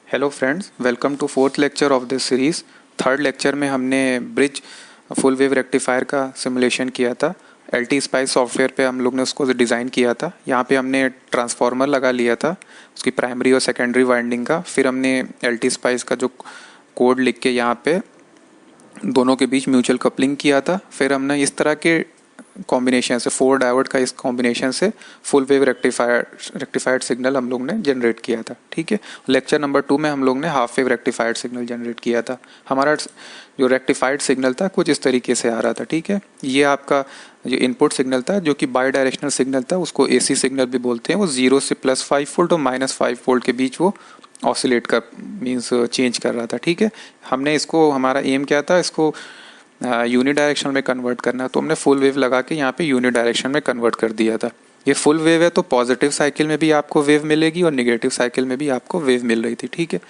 Hello friends, welcome to fourth lecture of this series. Third lecture में हमने bridge full wave rectifier का simulation किया था। LT spice software पे हम लोग ने उसको डिज़ाइन किया था। यहाँ पे हमने ट्रांसफार्मर लगा लिया था उसकी प्राइमरी और सेकेंडरी वाइंडिंग का। फिर हमने LT स्पाइस का जो कोड लिख के यहाँ पे दोनों के बीच म्यूचुअल कपलिंग किया था। फिर हमने इस तरह के कॉम्बिनेशन से 4 डायोड का इस कॉम्बिनेशन से फुल वेव रेक्टिफाइड सिग्नल हम लोग ने जनरेट किया था। ठीक है, लेक्चर नंबर 2 में हम लोग ने half wave rectified signal generate किया था। हमारा जो रेक्टिफाइड सिग्नल था कुछ इस तरीके से आ रहा था। ठीक है, ये आपका जो इनपुट सिग्नल था जो कि बाई डायरेक्शनल सिग्नल था, उसको AC सिग्नल भी बोलते हैं। वो 0 से +5 वोल्ट और -5 वोल्ट के बीच वो ऑसिलेट कर मीन्स चेंज कर रहा था। ठीक है, हमने इसको, हमारा एम क्या था, इसको यूनि डायरेक्शन में कन्वर्ट करना, तो हमने फुल वेव लगा के यहाँ पे यूनि डायरेक्शन में कन्वर्ट कर दिया था। ये फुल वेव है तो पॉजिटिव साइकिल में भी आपको वेव मिलेगी और नेगेटिव साइकिल में भी आपको वेव मिल रही थी। ठीक है,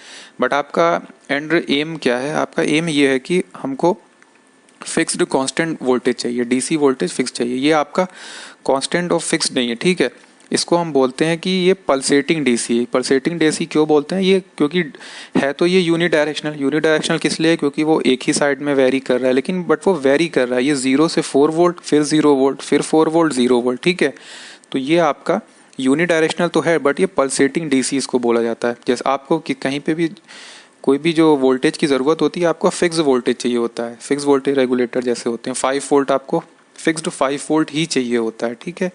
बट आपका एंड एम क्या है? आपका एम ये है कि हमको फिक्स्ड कांस्टेंट वोल्टेज चाहिए, DC वोल्टेज फिक्स चाहिए। ये आपका कांस्टेंट और फिक्स्ड नहीं है। ठीक है, इसको हम बोलते हैं कि ये पल्सेटिंग DC है। पल्सेटिंग DC क्यों बोलते हैं? ये क्योंकि है तो ये यूनि डायरेक्शनल किस लिए? क्योंकि वो एक ही साइड में वेरी कर रहा है, लेकिन बट वो वेरी कर रहा है। ये 0 से 4 वोल्ट, फिर 0 वोल्ट, फिर 4 वोल्ट, 0 वोल्ट। ठीक है, तो ये आपका यूनि डायरेक्शनल तो है, बट ये पल्सेटिंग DC इसको बोला जाता है। जैसे आपको कि कहीं पे भी कोई भी जो वोल्टेज की ज़रूरत होती है, आपको फिक्स वोल्टेज चाहिए होता है। फिक्स वोल्टेज रेगुलेटर जैसे होते हैं, 5 वोल्ट आपको फिक्स्ड 5 वोल्ट ही चाहिए होता है। ठीक है,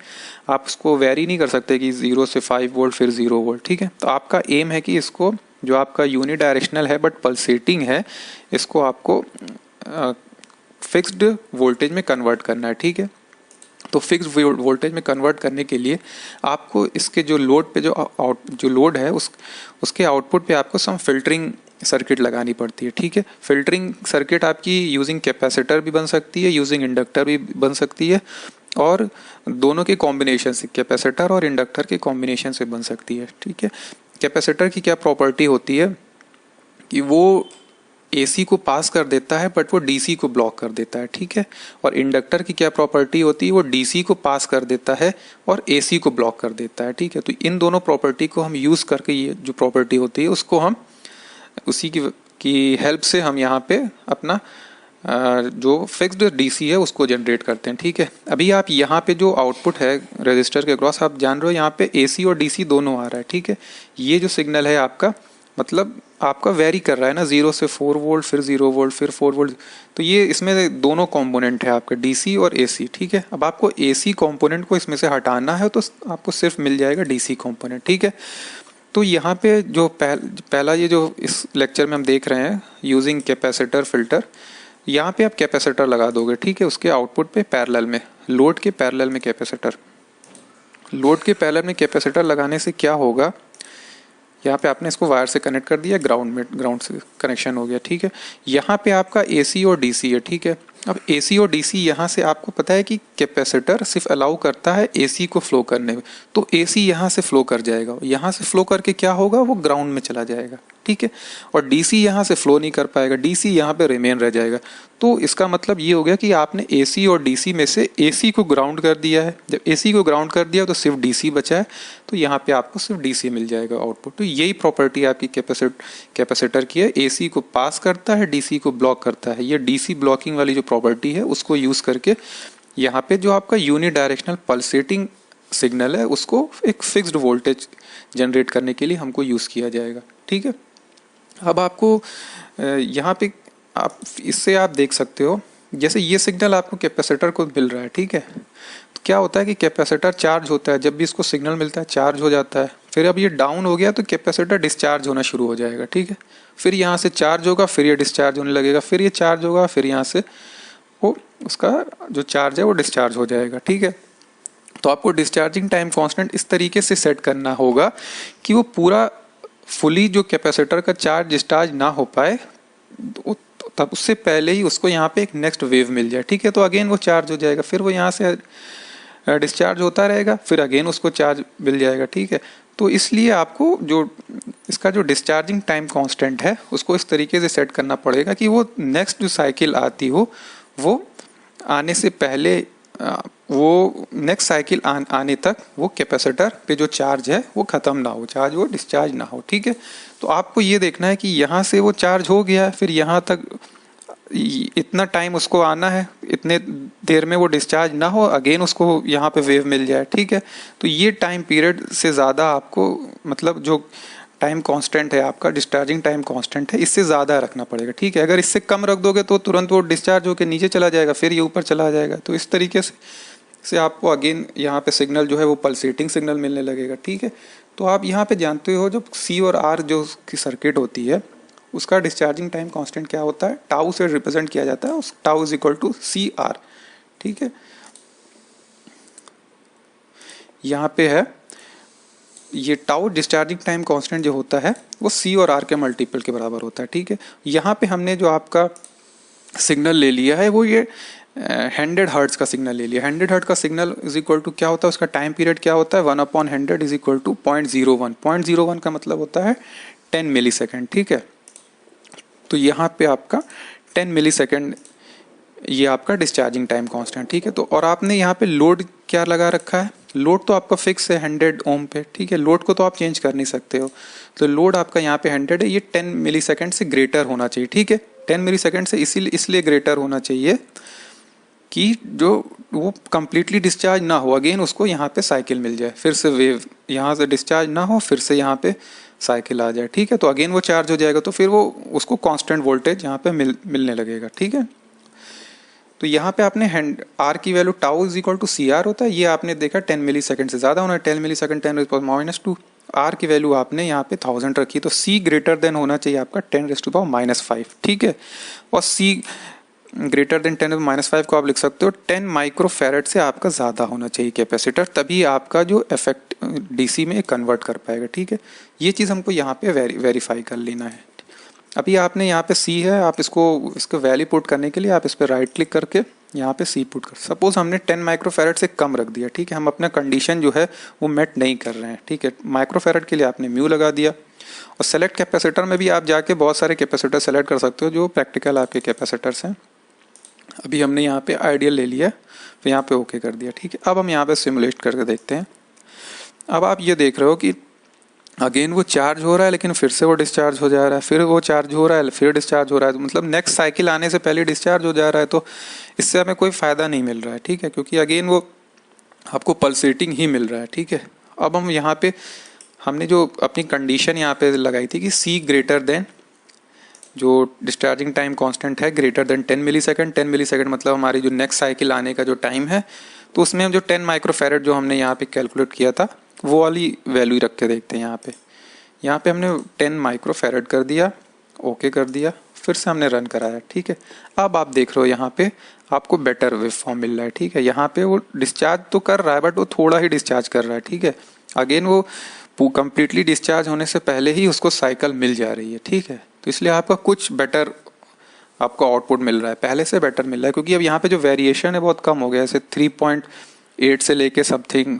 आप उसको वेरी नहीं कर सकते कि 0 से 5 वोल्ट फिर 0 वोल्ट। ठीक है, तो आपका एम है कि इसको जो आपका यूनि डायरेक्शनल है बट पल्सेटिंग है, इसको आपको फिक्स्ड वोल्टेज में कन्वर्ट करना है। ठीक है, तो फिक्स वोल्टेज में कन्वर्ट करने के लिए आपको इसके जो लोड पे जो लोड है उसके आउटपुट पे आपको सम फिल्टरिंग सर्किट लगानी पड़ती है। ठीक है, फिल्टरिंग सर्किट आपकी यूजिंग कैपेसिटर भी बन सकती है, यूजिंग इंडक्टर भी बन सकती है, और दोनों के कॉम्बिनेशन से, कैपेसिटर और इंडक्टर के कॉम्बिनेशन से बन सकती है। ठीक है, कैपेसिटर की क्या प्रॉपर्टी होती है कि वो AC को पास कर देता है बट वो DC को ब्लॉक कर देता है। ठीक है, और इंडक्टर की क्या प्रॉपर्टी होती है? वो DC को पास कर देता है और AC को ब्लॉक कर देता है। ठीक है, तो इन दोनों प्रॉपर्टी को हम यूज़ करके, ये जो प्रॉपर्टी होती है उसको हम उसी की हेल्प से हम यहाँ पे अपना जो फिक्स्ड DC है उसको जनरेट करते हैं। ठीक है, अभी आप यहाँ पे जो आउटपुट है रजिस्टर के अक्रॉस, आप जान रहे हो यहाँ पे AC और DC दोनों आ रहा है। ठीक है, ये जो सिग्नल है आपका, मतलब आपका वेरी कर रहा है ना, 0 से 4 वोल्ट, फिर 0 वोल्ट, फिर 4 वोल्ट। तो ये इसमें दोनों कंपोनेंट है आपका, DC और AC। ठीक है, अब आपको AC कंपोनेंट को इसमें से हटाना है तो आपको सिर्फ मिल जाएगा DC कंपोनेंट। ठीक है, तो यहाँ पे जो पहला ये जो इस लेक्चर में हम देख रहे हैं यूजिंग कैपेसिटर फिल्टर, यहाँ पे आप कैपेसिटर लगा दोगे। ठीक है, उसके आउटपुट पे पैरेलल में, लोड के पैरेलल में कैपेसिटर लगाने से क्या होगा, यहाँ पे आपने इसको वायर से कनेक्ट कर दिया, ग्राउंड से कनेक्शन हो गया। ठीक है, यहाँ पे आपका AC और DC है। ठीक है, अब AC और DC यहाँ से आपको पता है कि कैपेसिटर सिर्फ अलाउ करता है AC को फ्लो करने में, तो AC यहाँ से फ्लो कर जाएगा, यहाँ से फ्लो करके क्या होगा, वो ग्राउंड में चला जाएगा। ठीक है, और DC यहाँ से फ्लो नहीं कर पाएगा, DC यहाँ पे रिमेन रह जाएगा। तो इसका मतलब ये हो गया कि आपने AC और DC में से AC को ग्राउंड कर दिया है। जब AC को ग्राउंड कर दिया तो सिर्फ DC बचा है, तो यहाँ पे आपको सिर्फ DC मिल जाएगा आउटपुट। तो यही प्रॉपर्टी आपकी कैपेसिटर की है, AC को पास करता है, DC को ब्लॉक करता है। ये DC ब्लॉकिंग वाली जो प्रॉपर्टी है उसको यूज़ करके यहाँ पे जो आपका यूनि डायरेक्शनल पल्सेटिंग सिग्नल है उसको एक फिक्स्ड वोल्टेज जनरेट करने के लिए हमको यूज़ किया जाएगा। ठीक है, अब आपको यहाँ पे आप इससे आप देख सकते हो, जैसे ये सिग्नल आपको कैपेसिटर को मिल रहा है। ठीक है, तो क्या होता है कि कैपेसिटर चार्ज होता है, जब भी इसको सिग्नल मिलता है चार्ज हो जाता है। फिर अब ये डाउन हो गया तो कैपेसिटर डिस्चार्ज होना शुरू हो जाएगा। ठीक है, फिर यहाँ से चार्ज होगा, फिर ये डिस्चार्ज होने लगेगा, फिर ये चार्ज होगा, फिर यहाँ से वो उसका जो चार्ज है वो डिस्चार्ज हो जाएगा। ठीक है, तो आपको डिस्चार्जिंग टाइम कांस्टेंट इस तरीके से सेट करना होगा कि वो पूरा फुली जो कैपेसिटर का चार्ज डिस्चार्ज ना हो पाए, तब उससे पहले ही उसको यहाँ पे एक नेक्स्ट वेव मिल जाए। ठीक है, तो अगेन वो चार्ज हो जाएगा, फिर वो यहाँ से डिस्चार्ज होता रहेगा, फिर अगेन उसको चार्ज मिल जाएगा। ठीक है, तो इसलिए आपको जो इसका जो डिस्चार्जिंग टाइम कांस्टेंट है उसको इस तरीके से सेट करना पड़ेगा कि वो नेक्स्ट जो साइकिल आती हो वो आने से पहले वो नेक्स्ट साइकिल आने तक वो कैपेसिटर पे जो चार्ज है वो ख़त्म ना हो, चार्ज वो डिस्चार्ज ना हो, ठीक है। तो आपको ये देखना है कि यहाँ से वो चार्ज हो गया है, फिर यहाँ तक इतना टाइम उसको आना है, इतने देर में वो डिस्चार्ज ना हो, अगेन उसको यहाँ पे वेव मिल जाए, ठीक है। तो ये टाइम पीरियड से ज़्यादा आपको, मतलब जो टाइम कांस्टेंट है आपका, डिस्चार्जिंग टाइम कांस्टेंट है, इससे ज़्यादा रखना पड़ेगा, ठीक है। अगर इससे कम रख दोगे तो तुरंत वो डिस्चार्ज होकर नीचे चला जाएगा, फिर ये ऊपर चला जाएगा। तो इस तरीके से आपको अगेन यहाँ पे सिग्नल जो है वो पल्सेटिंग सिग्नल मिलने लगेगा, ठीक है। तो आप यहाँ पे जानते हो जब सी और आर जो की सर्किट होती है उसका डिस्चार्जिंग टाइम कांस्टेंट क्या होता है, टाउ से रिप्रेजेंट किया जाता है, उस tau is equal to C R, ठीक है। यहाँ पे है ये टाउ डिस्चार्जिंग टाइम कांस्टेंट जो होता है वो सी और आर के मल्टीपल के बराबर होता है, ठीक है। यहाँ पे हमने जो आपका सिग्नल ले लिया है वो ये 100 हर्ट्ज का सिग्नल ले लिया। 100 हर्ट्ज का सिग्नल इज इक्वल टू क्या होता है, उसका टाइम पीरियड क्या होता है, 1/100 इज इक्वल टू 0.01। 0.01 का मतलब होता है 10 मिली सेकेंड, ठीक है। तो यहाँ पे आपका 10 मिली सेकेंड ये आपका डिस्चार्जिंग टाइम कांस्टेंट, ठीक है। तो और आपने यहाँ पे लोड क्या लगा रखा है, लोड तो आपका फिक्स है 100 ओम पे, ठीक है। लोड को तो आप चेंज कर नहीं सकते हो, तो लोड आपका यहाँ पे 100 है, ये 10 मिली सेकेंड से ग्रेटर होना चाहिए, ठीक है। 10 मिली सेकेंड से इसलिए ग्रेटर होना चाहिए कि जो वो कम्प्लीटली डिस्चार्ज ना हो, अगेन उसको यहाँ पे साइकिल मिल जाए, फिर से वेव यहाँ से डिस्चार्ज ना हो, फिर से यहाँ पे साइकिल आ जाए, ठीक है। तो अगेन वो चार्ज हो जाएगा, तो फिर वो उसको कांस्टेंट वोल्टेज यहाँ पे मिलने लगेगा, ठीक है। तो यहाँ पे आपने आर की value tau is equal to C R होता है, ये आपने देखा 10 मिली सेकेंड से ज़्यादा होना है, 10 मिली सेकेंड 10⁻²। आर की वैल्यू आपने यहाँ पे 1000 रखी, तो सी ग्रेटर देन होना चाहिए आपका 10⁻⁵, ठीक है। और सी ग्रेटर देन 10⁻⁵ को आप लिख सकते हो 10 माइक्रोफैरड से आपका ज़्यादा होना चाहिए कैपेसिटर, तभी आपका जो इफेक्ट डीसी में कन्वर्ट कर पाएगा, ठीक है। ये चीज़ हमको यहाँ पे वेरीफाई कर लेना है। अभी आपने यहाँ पे सी है, आप इसको वैल्यू पुट करने के लिए आप इस पर राइट क्लिक करके यहाँ पे सी पुट कर, सपोज हमने 10 माइक्रोफैरड से कम रख दिया, ठीक है। हम अपना कंडीशन जो है वो मेट नहीं कर रहे हैं, ठीक है। माइक्रोफैरड के लिए आपने म्यू लगा दिया, और सेलेक्ट कैपेसिटर में भी आप जाके बहुत सारे कैपेसिटर सेलेक्ट कर सकते हो जो प्रैक्टिकल आपके कैपेसिटर्स हैं। अभी हमने यहाँ पे आइडियल ले लिया, फिर यहाँ पे ओके कर दिया, ठीक है। अब हम यहाँ पे सिमुलेट करके देखते हैं। अब आप ये देख रहे हो कि अगेन वो चार्ज हो रहा है, लेकिन फिर से वो डिस्चार्ज हो जा रहा है, फिर वो चार्ज हो रहा है, फिर डिस्चार्ज हो रहा है, तो मतलब नेक्स्ट साइकिल आने से पहले डिस्चार्ज हो जा रहा है। तो इससे हमें कोई फ़ायदा नहीं मिल रहा है, ठीक है, क्योंकि अगेन वो आपको पल्सेटिंग ही मिल रहा है, ठीक है। अब हम यहाँ पे हमने जो अपनी कंडीशन यहाँ पे लगाई थी कि सी ग्रेटर देन जो डिस्चार्जिंग टाइम कांस्टेंट है ग्रेटर देन 10 मिली सेकेंड। 10 मिली सेकेंड मतलब हमारी जो नेक्स्ट साइकिल आने का जो टाइम है, तो उसमें हम जो 10 माइक्रोफैरड जो हमने यहाँ पे कैलकुलेट किया था वो वाली वैल्यू रख के देखते हैं। यहाँ पे हमने 10 माइक्रोफैरड कर दिया, ओके कर दिया, फिर से हमने रन कराया, ठीक है। अब आप देख रहे हो यहाँ पे आपको बेटर वेव फॉर्म मिल रहा है, ठीक है। यहाँ पे वो डिस्चार्ज तो कर रहा है, बट वो थोड़ा ही डिस्चार्ज कर रहा है, ठीक है। अगेन वो कम्प्लीटली डिस्चार्ज होने से पहले ही उसको साइकिल मिल जा रही है, ठीक है। तो इसलिए आपका कुछ बेटर आपको आउटपुट मिल रहा है, पहले से बेटर मिल रहा है, क्योंकि अब यहाँ पे जो वेरिएशन है बहुत कम हो गया, जैसे 3.8 से लेके समथिंग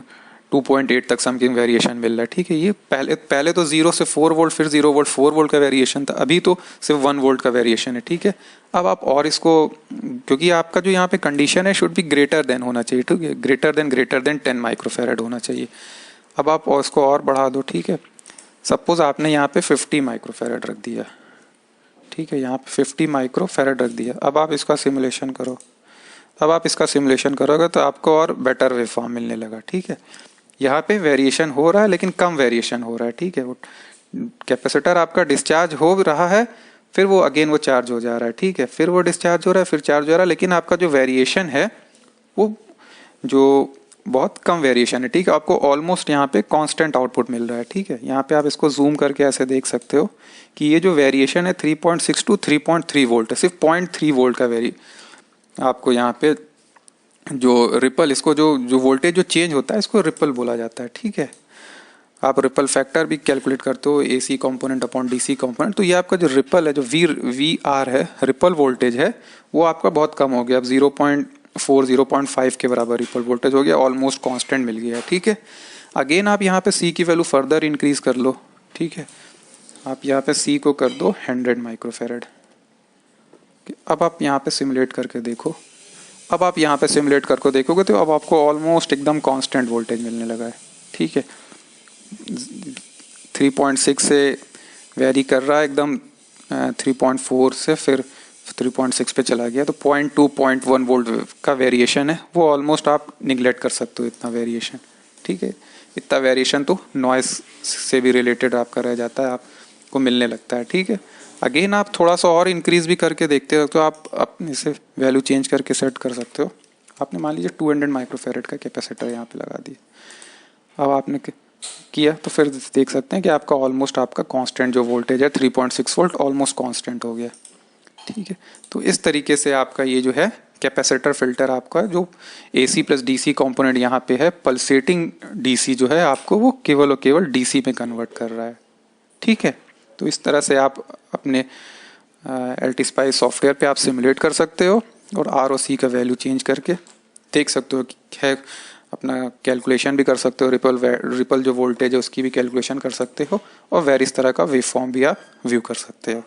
2.8 तक समथिंग वेरिएशन मिल रहा है, ठीक है। ये पहले तो 0 से 4 वोल्ट, फिर 0 वोल्ट 4 वोल्ट का वेरिएशन था, अभी तो सिर्फ 1 वोल्ट का वेरिएशन है, ठीक है। अब आप और इसको, क्योंकि आपका जो यहाँ पे कंडीशन है शुड बी ग्रेटर देन होना चाहिए, ठीक है, ग्रेटर देन 10 माइक्रोफैरड होना चाहिए। अब आप इसको और बढ़ा दो, ठीक है। सपोज आपने यहाँ पे 50 माइक्रोफैरड रख दिया, ठीक है, यहाँ पे 50 माइक्रोफैरड रख दिया। अब आप इसका सिमुलेशन करो, अब आप इसका सिमुलेशन करोगे तो आपको और बेटर वेव फॉर्म मिलने लगा, ठीक है। यहाँ पे वेरिएशन हो रहा है, लेकिन कम वेरिएशन हो रहा है, ठीक है। वो कैपेसिटर आपका डिस्चार्ज हो रहा है, फिर वो अगेन वो चार्ज हो जा रहा है, ठीक है, फिर वो डिस्चार्ज हो रहा है, फिर चार्ज हो रहा है, लेकिन आपका जो वेरिएशन है वो जो बहुत कम वेरिएशन है, ठीक है। आपको ऑलमोस्ट यहाँ पे कांस्टेंट आउटपुट मिल रहा है, ठीक है। यहाँ पे आप इसको जूम करके ऐसे देख सकते हो कि ये जो वेरिएशन है 3.6 टू 3.3 वोल्ट है, सिर्फ 0.3 वोल्ट का आपको यहाँ पे जो रिपल, इसको जो वोल्टेज जो चेंज होता है इसको रिपल बोला जाता है, ठीक है। आप रिपल फैक्टर भी कैलकुलेट करते हो, AC component upon DC component. तो ये आपका जो रिपल है, जो VR है, रिपल वोल्टेज है, वो आपका बहुत कम हो गया, अब 0.4 0.5 के बराबर रिपल वोल्टेज हो गया, ऑलमोस्ट कांस्टेंट मिल गया है, ठीक है। अगेन आप यहाँ पे C की वैल्यू फर्दर इंक्रीज कर लो, ठीक है। आप यहाँ पे C को कर दो 100 माइक्रोफैरड। अब आप यहाँ पे सिमुलेट करके देखो, अब आप यहाँ पे सिमुलेट करके देखोगे तो अब आपको ऑलमोस्ट एकदम कांस्टेंट वोल्टेज मिलने लगा है। ठीक है, 3.6 से वेरी कर रहा है एकदम, 3.4 से फिर 3.6 पे चला गया, तो 0.2 0.1 वोल्ट का वेरिएशन है, वो ऑलमोस्ट आप निगलेक्ट कर सकते हो इतना वेरिएशन। ठीक है, इतना वेरिएशन तो नॉइस से भी रिलेटेड आपका रह जाता है, आपको मिलने लगता है। ठीक है, अगेन आप थोड़ा सा और इंक्रीज भी करके देखते हो तो आप अपने से वैल्यू चेंज करके सेट कर सकते हो। आपने मान लीजिए 200 माइक्रोफेरेड का कैपेसिटर यहाँ पे लगा दिया, अब आपने किया तो फिर देख सकते हैं कि आपका ऑलमोस्ट आपका कांस्टेंट जो वोल्टेज है 3.6 वोल्ट ऑलमोस्ट कांस्टेंट हो गया। ठीक है, तो इस तरीके से आपका ये जो है कैपेसिटर फिल्टर आपका जो AC प्लस DC कंपोनेंट यहाँ पे है, पल्सेटिंग DC जो है आपको वो केवल और केवल DC में कन्वर्ट कर रहा है। ठीक है, तो इस तरह से आप अपने LTSpice सॉफ्टवेयर पे आप सिमुलेट कर सकते हो और ROC का वैल्यू चेंज करके देख सकते हो कि है, अपना कैलकुलेशन भी कर सकते हो, रिपल जो वोल्टेज है उसकी भी कैलकुलेशन कर सकते हो, और वेरियस तरह का वेव फॉर्म भी आप व्यू कर सकते हो।